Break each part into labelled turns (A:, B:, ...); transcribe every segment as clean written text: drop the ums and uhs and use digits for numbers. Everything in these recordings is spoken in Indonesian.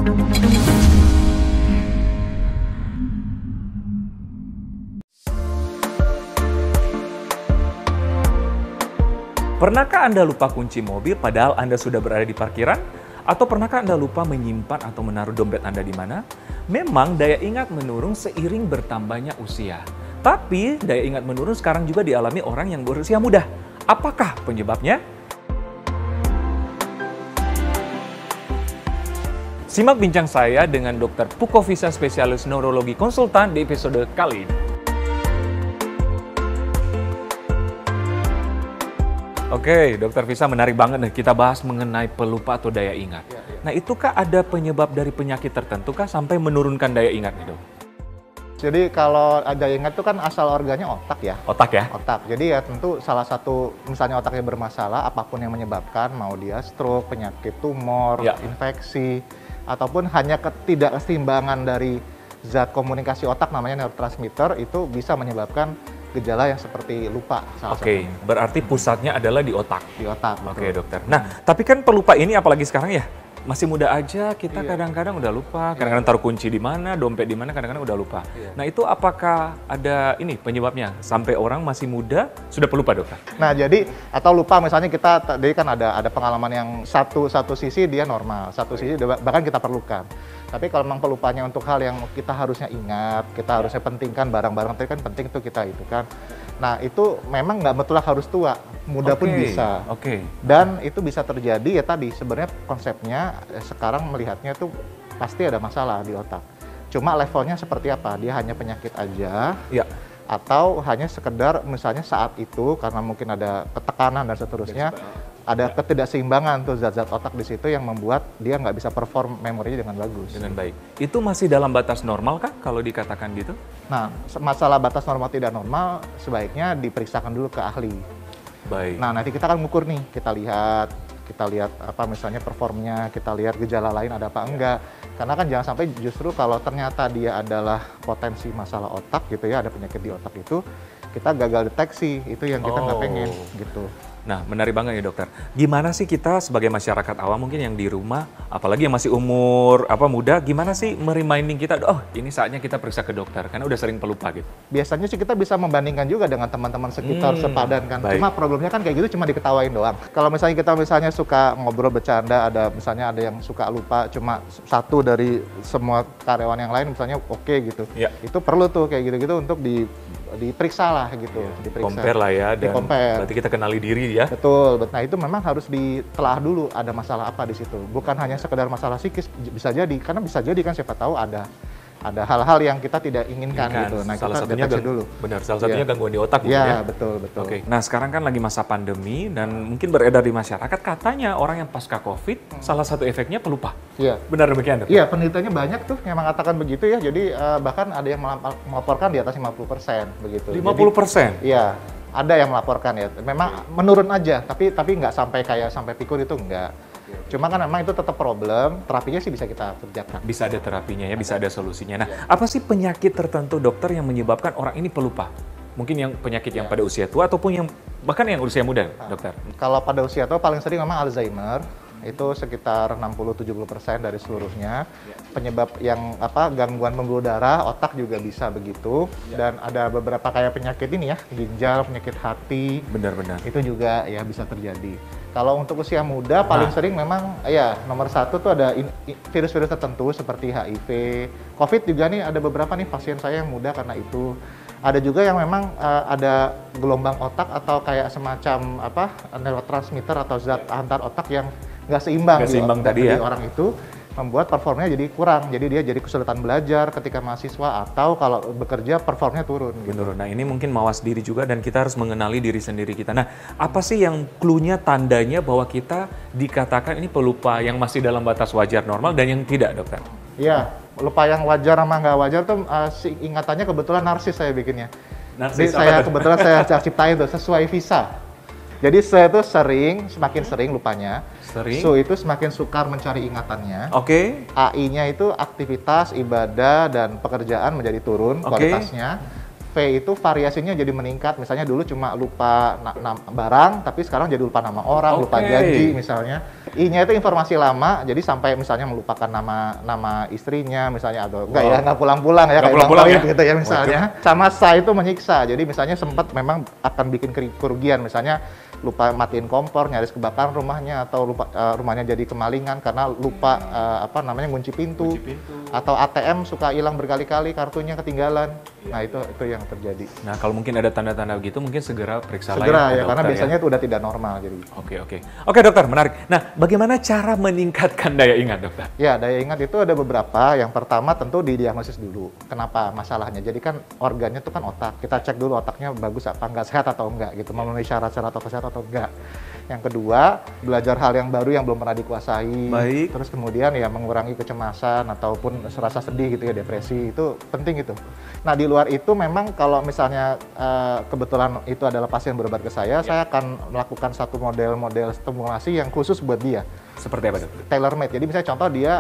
A: Pernahkah Anda lupa kunci mobil padahal Anda sudah berada di parkiran? Atau pernahkah Anda lupa menyimpan atau menaruh dompet Anda di mana? Memang daya ingat menurun seiring bertambahnya usia. Tapi daya ingat menurun sekarang juga dialami orang yang berusia muda. Apakah penyebabnya? Simak bincang saya dengan Dr. Puko Visa, spesialis neurologi konsultan di episode kali ini. Oke, Dokter Visa, menarik banget nih kita bahas mengenai pelupa atau daya ingat. Nah, itukah ada penyebab dari penyakit tertentu kah sampai menurunkan daya ingat nih, Dok?
B: Jadi kalau daya ingat itu kan asal organnya otak ya.
A: Otak ya?
B: Otak. Jadi ya tentu salah satu, misalnya otaknya bermasalah, apapun yang menyebabkan, mau dia stroke, penyakit tumor, infeksi, ataupun hanya ketidakseimbangan dari zat komunikasi otak namanya neurotransmitter, itu bisa menyebabkan gejala yang seperti lupa.
A: Oke, berarti pusatnya adalah di otak.
B: Di otak.
A: Oke, dokter. Nah, tapi kan pelupa ini apalagi sekarang ya, masih muda aja kita kadang-kadang udah lupa, kadang-kadang taruh kunci di mana, dompet di mana, kadang-kadang udah lupa. Nah, itu apakah ada ini penyebabnya sampai orang masih muda sudah pelupa, dokter?
B: Nah, jadi atau lupa misalnya kita tadi kan ada pengalaman yang satu sisi dia normal, satu sisi bahkan kita perlukan. Tapi kalau memang pelupanya untuk hal yang kita harusnya ingat, kita harusnya pentingkan barang-barang tadi kan penting tuh kita itu kan. Nah, itu memang nggak betul harus tua, muda pun bisa. Dan itu bisa terjadi ya tadi, sebenarnya konsepnya sekarang melihatnya tuh pasti ada masalah di otak. Cuma levelnya seperti apa, dia hanya penyakit aja, atau hanya sekedar misalnya saat itu karena mungkin ada ketekanan dan seterusnya, ada ketidakseimbangan tuh zat-zat otak di situ yang membuat dia nggak bisa perform memorinya dengan bagus.
A: Dengan baik. Itu masih dalam batas normal kah kalau dikatakan gitu?
B: Nah, masalah batas normal tidak normal sebaiknya diperiksakan dulu ke ahli.
A: Baik.
B: Nah, nanti kita akan mengukur nih, kita lihat apa misalnya performnya, kita lihat gejala lain ada apa enggak. Karena kan jangan sampai justru kalau ternyata dia adalah potensi masalah otak gitu ya, ada penyakit di otak itu, kita gagal deteksi, itu yang kita nggak pengen gitu.
A: Nah, menarik banget ya, dokter. Gimana sih kita sebagai masyarakat awam mungkin yang di rumah, apalagi yang masih umur muda, gimana sih mereminding kita, oh ini saatnya kita periksa ke dokter, karena udah sering pelupa gitu.
B: Biasanya sih kita bisa membandingkan juga dengan teman-teman sekitar sepadan kan. Cuma problemnya kan kayak gitu cuma diketawain doang. Kalau misalnya kita suka ngobrol bercanda, misalnya ada yang suka lupa, cuma satu dari semua karyawan yang lain misalnya oke gitu. Itu perlu tuh kayak gitu-gitu untuk diperiksa lah gitu.
A: Compare lah ya, dan berarti kita kenali diri ya.
B: Betul, nah itu memang harus ditelaah dulu ada masalah apa di situ. Bukan hanya sekedar masalah psikis, bisa jadi, karena bisa jadi kan siapa tahu ada hal-hal yang kita tidak inginkan gitu. Nah,
A: salah
B: kita
A: satunya
B: deteksi dulu.
A: Benar, salah satunya gangguan di otak gitu ya.
B: Betul.
A: Nah, sekarang kan lagi masa pandemi dan mungkin beredar di masyarakat katanya orang yang pasca COVID salah satu efeknya pelupa. Benar demikian, Dok?
B: Iya, penelitiannya banyak tuh yang mengatakan begitu ya. Jadi bahkan ada yang melaporkan di atas 50% begitu.
A: 50%?
B: Iya, ada yang melaporkan ya. Memang menurun aja, tapi nggak sampai pikun itu enggak. Cuma kan memang itu tetap problem, terapinya sih bisa kita kerjakan.
A: Bisa ada terapinya ya, bisa ada solusinya. Nah, apa sih penyakit tertentu, dokter, yang menyebabkan orang ini pelupa? Mungkin yang penyakit yang pada usia tua ataupun bahkan yang usia muda, dokter?
B: Kalau pada usia tua paling sering memang Alzheimer, itu sekitar 60-70% dari seluruhnya. Penyebab yang gangguan pembuluh darah, otak juga bisa begitu. Dan ada beberapa kayak penyakit ini ya, ginjal, penyakit hati.
A: Benar-benar.
B: Itu juga ya bisa terjadi. Kalau untuk usia muda paling sering memang nomor satu tuh ada virus-virus tertentu seperti HIV, COVID juga nih ada beberapa nih pasien saya yang muda karena itu. Ada juga yang memang ada gelombang otak atau kayak semacam neurotransmitter atau zat antar otak yang nggak seimbang di orang itu, membuat performanya jadi kurang. Jadi dia jadi kesulitan belajar ketika mahasiswa atau kalau bekerja performnya turun.
A: Gitu. Nah, ini mungkin mawas diri juga dan kita harus mengenali diri sendiri kita. Nah, apa sih yang clue-nya, tandanya bahwa kita dikatakan ini pelupa yang masih dalam batas wajar normal dan yang tidak, dokter?
B: Iya, lupa yang wajar sama nggak wajar tuh ingatannya kebetulan narsis saya bikinnya.
A: Narsis
B: kebetulan saya ciptain tuh sesuai visa. Jadi saya tuh semakin sering lupanya. So itu semakin sukar mencari ingatannya. AI-nya itu aktivitas, ibadah, dan pekerjaan menjadi turun kualitasnya. V itu variasinya jadi meningkat. Misalnya dulu cuma lupa barang, tapi sekarang jadi lupa nama orang, lupa janji misalnya. I-nya itu informasi lama, jadi sampai misalnya melupakan nama istrinya misalnya, atau nggak pulang-pulang ya, kayak pulang ya gitu ya misalnya. Sama sa itu menyiksa, jadi misalnya sempat memang akan bikin kerugian, misalnya lupa matiin kompor, nyaris kebakaran rumahnya, atau lupa rumahnya jadi kemalingan karena lupa ngunci pintu. Atau ATM suka hilang berkali-kali, kartunya ketinggalan. Nah, itu yang terjadi.
A: Nah, kalau mungkin ada tanda-tanda begitu, mungkin segera periksa
B: ya, karena biasanya itu udah tidak normal. Jadi.
A: Oke, dokter, menarik. Nah, bagaimana cara meningkatkan daya ingat, dokter?
B: Ya, daya ingat itu ada beberapa. Yang pertama tentu didiagnosis dulu. Kenapa masalahnya? Jadi kan organnya itu kan otak. Kita cek dulu otaknya bagus apa enggak, sehat atau enggak gitu, memenuhi syarat-syarat atau sehat atau enggak. Yang kedua, belajar hal yang baru yang belum pernah dikuasai.
A: Baik.
B: Terus kemudian ya mengurangi kecemasan ataupun rasa sedih gitu ya, depresi, itu penting itu. Nah, di luar itu memang kalau misalnya kebetulan itu adalah pasien berobat ke saya akan melakukan satu model stimulasi yang khusus buat dia.
A: Seperti apa, dokter?
B: Tailor made. Jadi misalnya contoh dia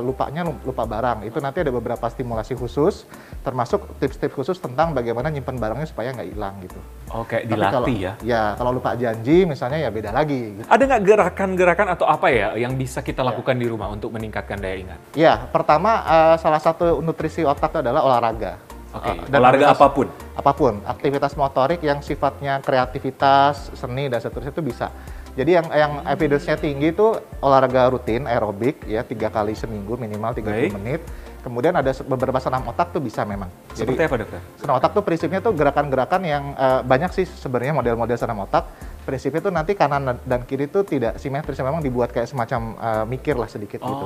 B: lupa barang, itu nanti ada beberapa stimulasi khusus, termasuk tips-tips khusus tentang bagaimana nyimpen barangnya supaya nggak hilang gitu.
A: Oke, dilatih ya?
B: Ya, kalau lupa janji misalnya ya beda lagi. Gitu.
A: Ada nggak gerakan-gerakan atau apa ya yang bisa kita lakukan di rumah untuk meningkatkan daya ingat?
B: Ya, pertama salah satu nutrisi otak itu adalah olahraga.
A: Olahraga apapun?
B: Apapun, aktivitas motorik yang sifatnya kreativitas, seni, dan seterusnya itu bisa. Jadi yang evidence-nya tinggi itu olahraga rutin, aerobik, ya 3 kali seminggu minimal 30 menit. Kemudian ada beberapa senam otak tuh bisa memang.
A: Seperti apa, dokter?
B: Senam otak tuh prinsipnya tuh gerakan-gerakan yang banyak sih sebenarnya model-model senam otak. Prinsipnya tuh nanti kanan dan kiri tuh tidak simetris, memang dibuat kayak semacam mikir lah sedikit gitu.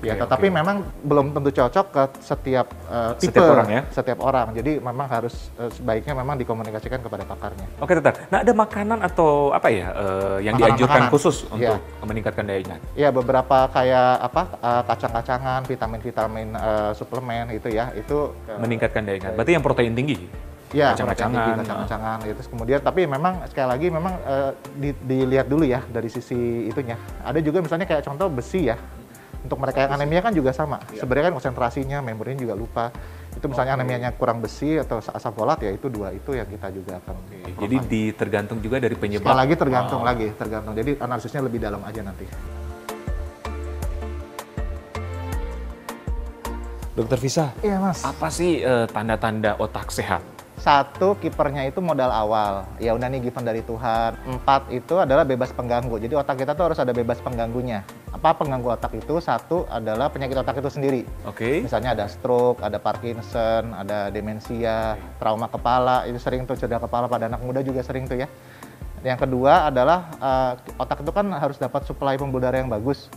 B: Tetapi memang belum tentu cocok ke setiap tipe, setiap orang. Jadi memang harus sebaiknya memang dikomunikasikan kepada pakarnya.
A: Oke, dokter. Nah, ada makanan atau apa ya yang dianjurkan khusus untuk meningkatkan daya ingat?
B: Ya, beberapa kayak kacang-kacangan, vitamin-vitamin suplemen itu ya, itu
A: meningkatkan daya ingat. Berarti yang protein tinggi?
B: Ya, kacang-kacangan gitu. Kemudian tapi memang sekali lagi memang dilihat dulu ya dari sisi itunya. Ada juga misalnya kayak contoh besi ya. Untuk mereka yang anemia kan juga sama. Sebenarnya kan konsentrasinya, memorinya juga lupa. Itu misalnya anemianya kurang besi atau asam folat, ya itu dua itu yang kita juga akan.
A: Jadi tergantung juga dari penyebab.
B: Sekali lagi tergantung. Jadi analisisnya lebih dalam aja nanti.
A: Dokter Visa,
B: iya Mas.
A: Apa sih tanda-tanda otak sehat?
B: 1, kipernya itu modal awal. Ya udah nih, given dari Tuhan. 4 itu adalah bebas pengganggu. Jadi otak kita tuh harus ada bebas pengganggunya. Apa pengganggu otak itu? 1 adalah penyakit otak itu sendiri. Misalnya ada stroke, ada Parkinson, ada demensia, trauma kepala, itu sering tuh, cedera kepala pada anak muda juga sering tuh ya. Yang kedua adalah otak itu kan harus dapat suplai pembuluh darah yang bagus.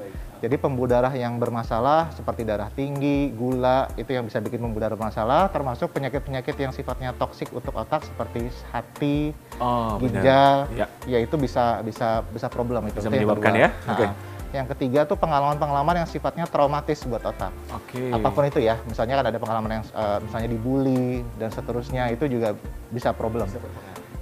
B: Jadi pembuluh darah yang bermasalah seperti darah tinggi, gula, itu yang bisa bikin pembuluh darah bermasalah, termasuk penyakit-penyakit yang sifatnya toksik untuk otak seperti hati, ginjal, ya itu bisa problem itu.
A: Bisa menyebabkan ya?
B: Yang ketiga tuh pengalaman-pengalaman yang sifatnya traumatis buat otak. Apapun itu ya, misalnya kan ada pengalaman yang misalnya dibully dan seterusnya, itu juga bisa problem.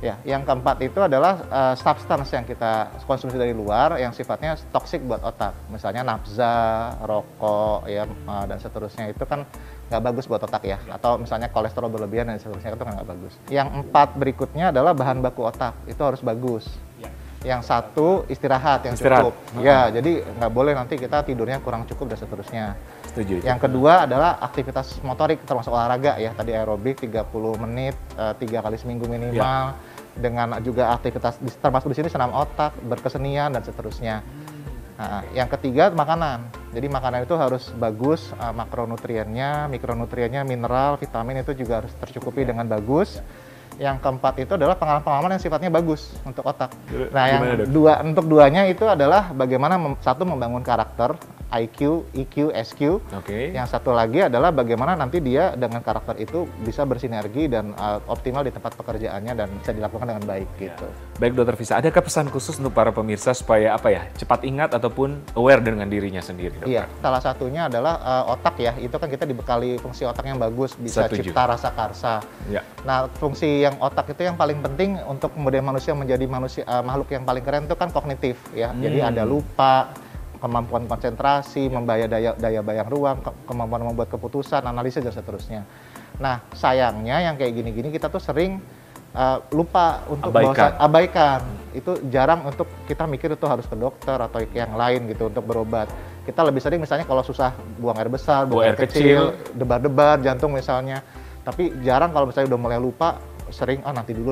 B: Ya, yang keempat itu adalah substance yang kita konsumsi dari luar yang sifatnya toksik buat otak. Misalnya nafza, rokok, ya dan seterusnya, itu kan nggak bagus buat otak ya. Atau misalnya kolesterol berlebihan dan seterusnya, itu kan nggak bagus. Yang 4 berikutnya adalah bahan baku otak, itu harus bagus. Yang 1 istirahat yang cukup. Ya, jadi nggak boleh nanti kita tidurnya kurang cukup dan seterusnya.
A: Setuju.
B: Yang kedua adalah aktivitas motorik termasuk olahraga ya. Tadi aerobik 30 menit 3 kali seminggu minimal. Dengan juga aktivitas termasuk di sini senam otak, berkesenian dan seterusnya. Nah, yang ketiga makanan. Jadi makanan itu harus bagus, makronutriennya, mikronutriennya, mineral, vitamin itu juga harus tercukupi dengan bagus. Yang keempat itu adalah pengalaman-pengalaman yang sifatnya bagus untuk otak. Nah, yang untuk duanya itu adalah bagaimana satu membangun karakter, IQ, EQ, SQ. Yang satu lagi adalah bagaimana nanti dia dengan karakter itu bisa bersinergi dan optimal di tempat pekerjaannya dan bisa dilakukan dengan baik gitu.
A: Baik, Dokter Visa, adakah pesan khusus untuk para pemirsa supaya cepat ingat ataupun aware dengan dirinya sendiri, dokter?
B: Iya, salah satunya adalah otak ya. Itu kan kita dibekali fungsi otak yang bagus, bisa cipta rasa karsa. Nah, fungsi yang otak itu yang paling penting untuk kemudian manusia menjadi makhluk yang paling keren itu kan kognitif ya. Jadi ada lupa, kemampuan konsentrasi, daya bayang ruang, kemampuan membuat keputusan, analisis dan seterusnya. Nah, sayangnya yang kayak gini-gini kita tuh sering lupa untuk
A: Abaikan.
B: abaikan. Itu jarang untuk kita mikir itu harus ke dokter atau yang lain gitu untuk berobat. Kita lebih sering misalnya kalau susah buang air besar, buang air kecil, debar-debar jantung misalnya. Tapi jarang kalau misalnya udah mulai lupa, sering nanti dulu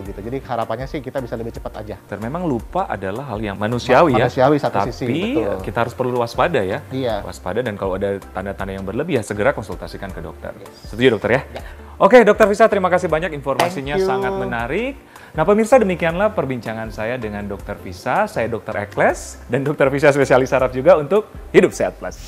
B: gitu. Jadi harapannya sih kita bisa lebih cepat aja.
A: Dan memang lupa adalah hal yang manusiawi ya.
B: Manusiawi satu
A: Tapi
B: sisi, betul.
A: kita harus perlu waspada ya.
B: Iya.
A: Waspada, dan kalau ada tanda-tanda yang berlebih ya segera konsultasikan ke dokter. Setuju dokter ya? Oke, Dokter Fisa, terima kasih banyak, informasinya
B: Thank you.
A: sangat menarik. Nah pemirsa, demikianlah perbincangan saya dengan Dokter Fisa. Saya Dokter Ekles dan Dokter Fisa spesialis saraf juga untuk Hidup Sehat Plus.